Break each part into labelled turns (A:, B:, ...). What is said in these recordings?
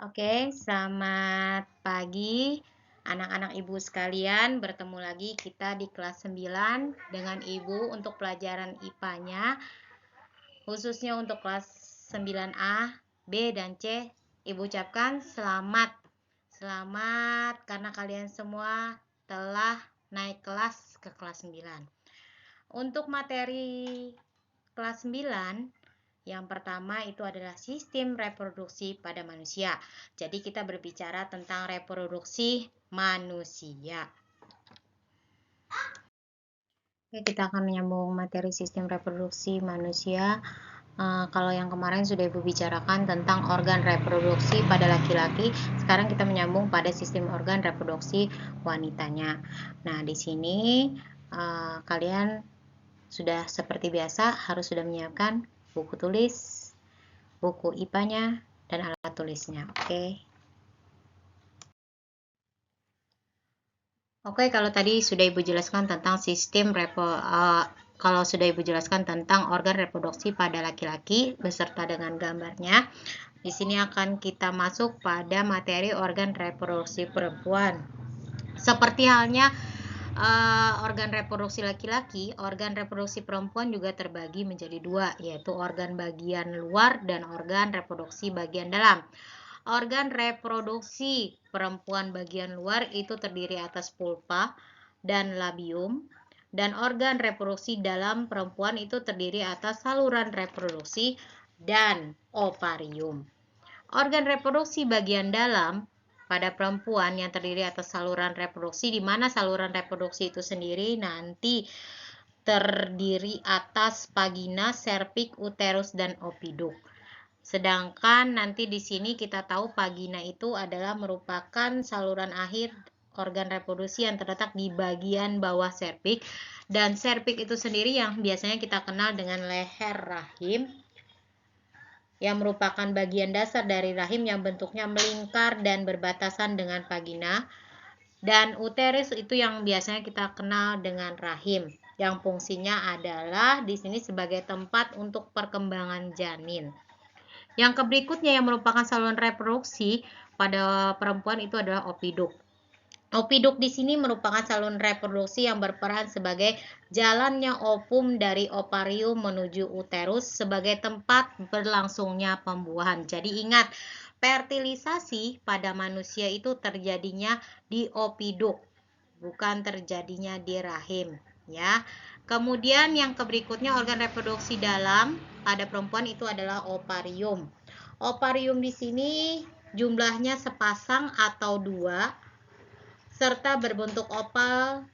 A: Oke, selamat pagi anak-anak ibu sekalian. Bertemu lagi kita di kelas 9 dengan ibu untuk pelajaran IPA-nya. Khususnya untuk kelas 9A, B, dan C. Ibu ucapkan selamat. Selamat karena kalian semua telah naik kelas ke kelas 9. Untuk materi kelas 9, yang pertama itu adalah sistem reproduksi pada manusia. Jadi kita berbicara tentang reproduksi manusia. Oke, kita akan menyambung materi sistem reproduksi manusia. Kalau yang kemarin sudah Ibu bicarakan tentang organ reproduksi pada laki-laki, sekarang kita menyambung pada sistem organ reproduksi wanitanya. Nah, di sini kalian sudah seperti biasa harus sudah menyiapkan buku tulis, buku IPA-nya, dan alat tulisnya. Oke, kalau tadi sudah Ibu jelaskan tentang kalau sudah Ibu jelaskan tentang organ reproduksi pada laki-laki beserta dengan gambarnya, di sini akan kita masuk pada materi organ reproduksi perempuan. Seperti halnya organ reproduksi laki-laki, organ reproduksi perempuan juga terbagi menjadi dua, yaitu organ bagian luar dan organ reproduksi bagian dalam. Organ reproduksi perempuan bagian luar itu terdiri atas pulpa dan labium, dan organ reproduksi dalam perempuan itu terdiri atas saluran reproduksi dan ovarium. Organ reproduksi bagian dalam pada perempuan yang terdiri atas saluran reproduksi, di mana saluran reproduksi itu sendiri nanti terdiri atas vagina, serviks, uterus, dan opiduk. Sedangkan nanti di sini kita tahu vagina itu adalah merupakan saluran akhir organ reproduksi yang terletak di bagian bawah serviks, dan serviks itu sendiri yang biasanya kita kenal dengan leher rahim, yang merupakan bagian dasar dari rahim yang bentuknya melingkar dan berbatasan dengan vagina, dan uterus itu yang biasanya kita kenal dengan rahim, yang fungsinya adalah di sini sebagai tempat untuk perkembangan janin. Yang berikutnya yang merupakan saluran reproduksi pada perempuan itu adalah opiduk. Opiduk di sini merupakan saluran reproduksi yang berperan sebagai jalannya ovum dari ovarium menuju uterus sebagai tempat berlangsungnya pembuahan. Jadi ingat, fertilisasi pada manusia itu terjadinya di opiduk, bukan terjadinya di rahim, ya. Kemudian yang berikutnya organ reproduksi dalam pada perempuan itu adalah ovarium. Ovarium di sini jumlahnya sepasang atau dua, serta berbentuk oval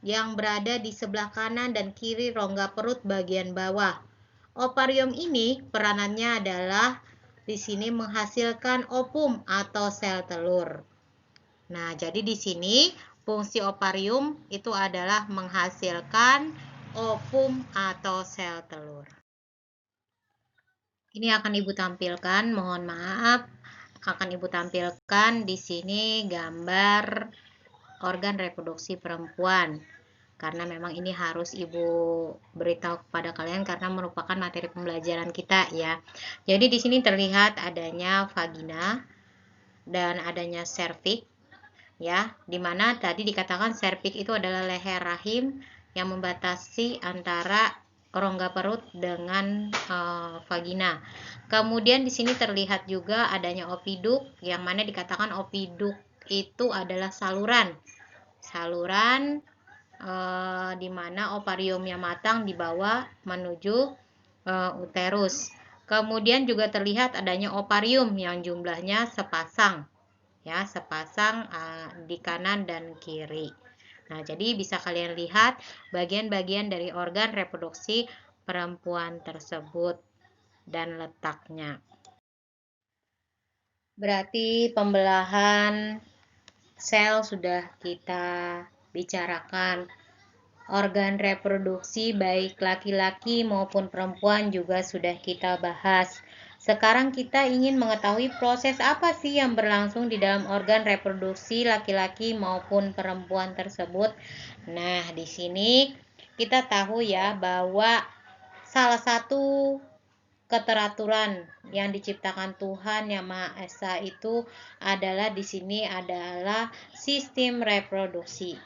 A: yang berada di sebelah kanan dan kiri rongga perut bagian bawah. Ovarium ini peranannya adalah di sini menghasilkan ovum atau sel telur. Nah, jadi di sini fungsi ovarium itu adalah menghasilkan ovum atau sel telur. Ini akan Ibu tampilkan, mohon maaf, akan Ibu tampilkan di sini gambar organ reproduksi perempuan, karena memang ini harus Ibu beritahu kepada kalian karena merupakan materi pembelajaran kita, ya. Jadi di sini terlihat adanya vagina dan adanya serviks, ya, dimana tadi dikatakan serviks itu adalah leher rahim yang membatasi antara rongga perut dengan vagina. Kemudian di sini terlihat juga adanya opiduk, yang mana dikatakan opiduk itu adalah saluran di mana ovariumnya matang di bawah menuju uterus. Kemudian juga terlihat adanya ovarium yang jumlahnya sepasang, ya, sepasang di kanan dan kiri. Nah, jadi bisa kalian lihat bagian-bagian dari organ reproduksi perempuan tersebut dan letaknya. Berarti pembelahan sel sudah kita bicarakan. Organ reproduksi baik laki-laki maupun perempuan juga sudah kita bahas. Sekarang kita ingin mengetahui proses apa sih yang berlangsung di dalam organ reproduksi laki-laki maupun perempuan tersebut. Nah, di sini kita tahu ya bahwa salah satu keteraturan yang diciptakan Tuhan Yang Maha Esa itu adalah di sini adalah sistem reproduksi.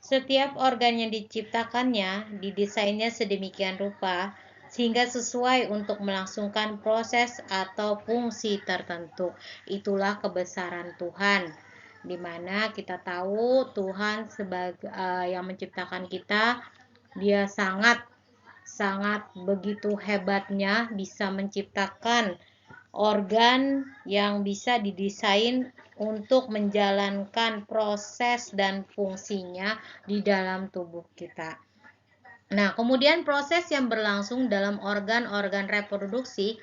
A: Setiap organ yang diciptakannya didesainnya sedemikian rupa sehingga sesuai untuk melangsungkan proses atau fungsi tertentu. Itulah kebesaran Tuhan, di mana kita tahu Tuhan sebagai yang menciptakan kita, Dia sangat begitu hebatnya bisa menciptakan organ yang bisa didesain untuk menjalankan proses dan fungsinya di dalam tubuh kita. Nah, kemudian proses yang berlangsung dalam organ-organ reproduksi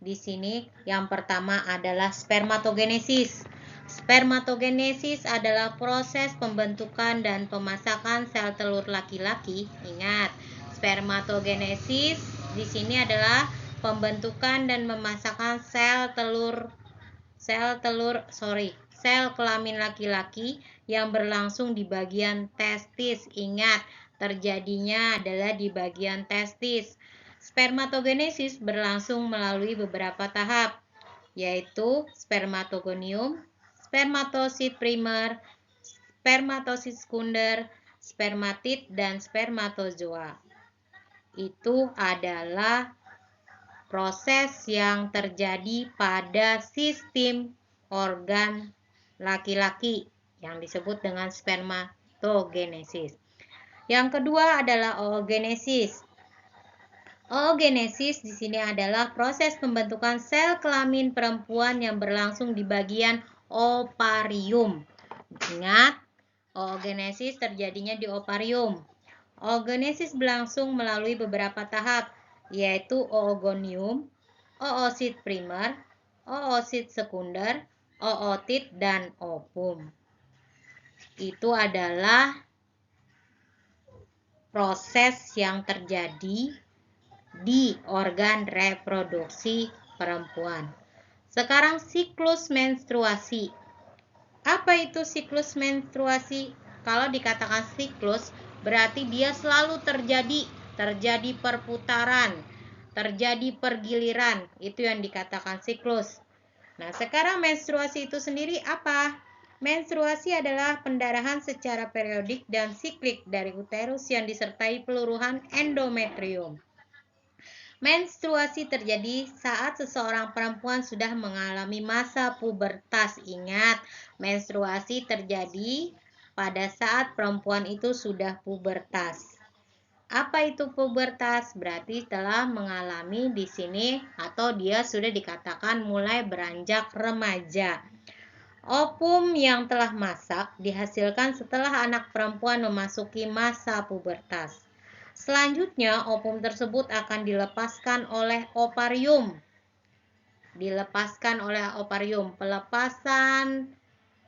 A: di sini yang pertama adalah spermatogenesis. Spermatogenesis adalah proses pembentukan dan pemasakan sel telur laki-laki. Ingat, spermatogenesis di sini adalah pembentukan dan pemasakan sel kelamin laki-laki yang berlangsung di bagian testis. Ingat, terjadinya adalah di bagian testis. Spermatogenesis berlangsung melalui beberapa tahap, yaitu spermatogonium, spermatosit primer, spermatosit sekunder, spermatid, dan spermatozoa. Itu adalah proses yang terjadi pada sistem organ laki-laki yang disebut dengan spermatogenesis. Yang kedua adalah oogenesis. Oogenesis di sini adalah proses pembentukan sel kelamin perempuan yang berlangsung di bagian ovarium. Ingat, oogenesis terjadinya di ovarium. Oogenesis berlangsung melalui beberapa tahap, yaitu oogonium, oosit primer, oosit sekunder, ootit, dan ovum. Itu adalah proses yang terjadi di organ reproduksi perempuan. Sekarang siklus menstruasi. Apa itu siklus menstruasi? Kalau dikatakan siklus, berarti dia selalu terjadi perputaran, terjadi pergiliran. Itu yang dikatakan siklus. Nah, sekarang menstruasi itu sendiri apa? Menstruasi adalah pendarahan secara periodik dan siklik dari uterus yang disertai peluruhan endometrium. Menstruasi terjadi saat seseorang perempuan sudah mengalami masa pubertas. Ingat, menstruasi terjadi pada saat perempuan itu sudah pubertas. Apa itu pubertas? Berarti telah mengalami di sini atau dia sudah dikatakan mulai beranjak remaja. Ovum yang telah masak dihasilkan setelah anak perempuan memasuki masa pubertas. Selanjutnya, ovum tersebut akan dilepaskan oleh ovarium. Pelepasan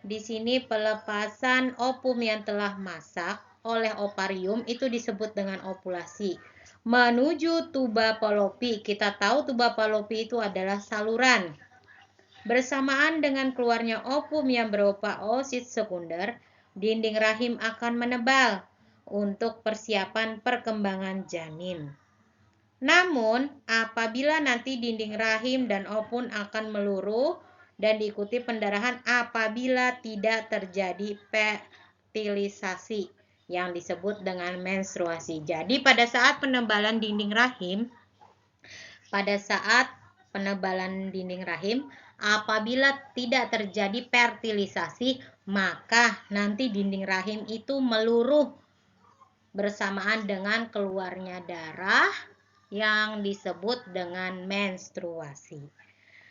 A: di sini pelepasan ovum yang telah masak oleh ovarium itu disebut dengan ovulasi. Menuju tuba Fallopi. Kita tahu tuba Fallopi itu adalah saluran. Bersamaan dengan keluarnya ovum yang berupa oosit sekunder, dinding rahim akan menebal untuk persiapan perkembangan janin. Namun, apabila nanti dinding rahim dan ovum akan meluruh dan diikuti pendarahan apabila tidak terjadi fertilisasi yang disebut dengan menstruasi. Jadi, pada saat penebalan dinding rahim, apabila tidak terjadi fertilisasi, maka nanti dinding rahim itu meluruh bersamaan dengan keluarnya darah yang disebut dengan menstruasi.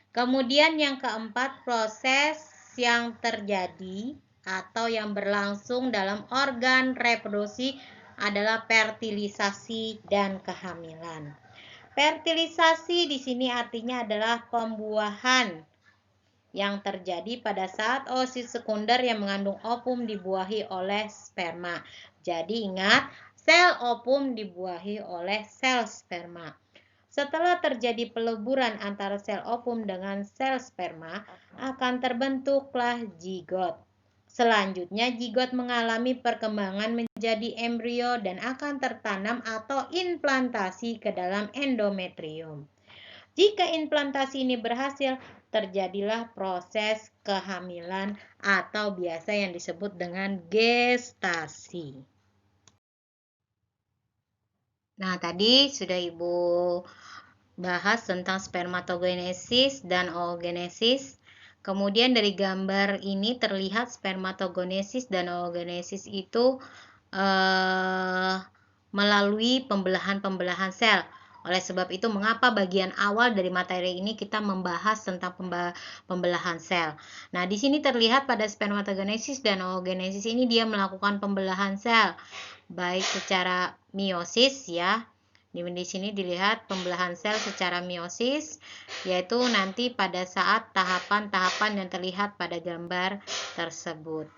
A: Kemudian yang keempat, proses yang terjadi atau yang berlangsung dalam organ reproduksi adalah fertilisasi dan kehamilan. Fertilisasi di sini artinya adalah pembuahan yang terjadi pada saat oosit sekunder yang mengandung ovum dibuahi oleh sperma. Jadi ingat, sel ovum dibuahi oleh sel sperma. Setelah terjadi peleburan antara sel ovum dengan sel sperma, akan terbentuklah zigot. Selanjutnya, zigot mengalami perkembangan menjadi embrio dan akan tertanam atau implantasi ke dalam endometrium. Jika implantasi ini berhasil, terjadilah proses kehamilan atau biasa yang disebut dengan gestasi. Nah, tadi sudah Ibu bahas tentang spermatogenesis dan oogenesis. Kemudian dari gambar ini terlihat spermatogenesis dan oogenesis itu melalui pembelahan-pembelahan sel. Oleh sebab itu, mengapa bagian awal dari materi ini kita membahas tentang pembelahan sel. Nah, di sini terlihat pada spermatogenesis dan oogenesis ini dia melakukan pembelahan sel, baik secara meiosis ya. Di sini dilihat pembelahan sel secara meiosis, yaitu nanti pada saat tahapan-tahapan yang terlihat pada gambar tersebut.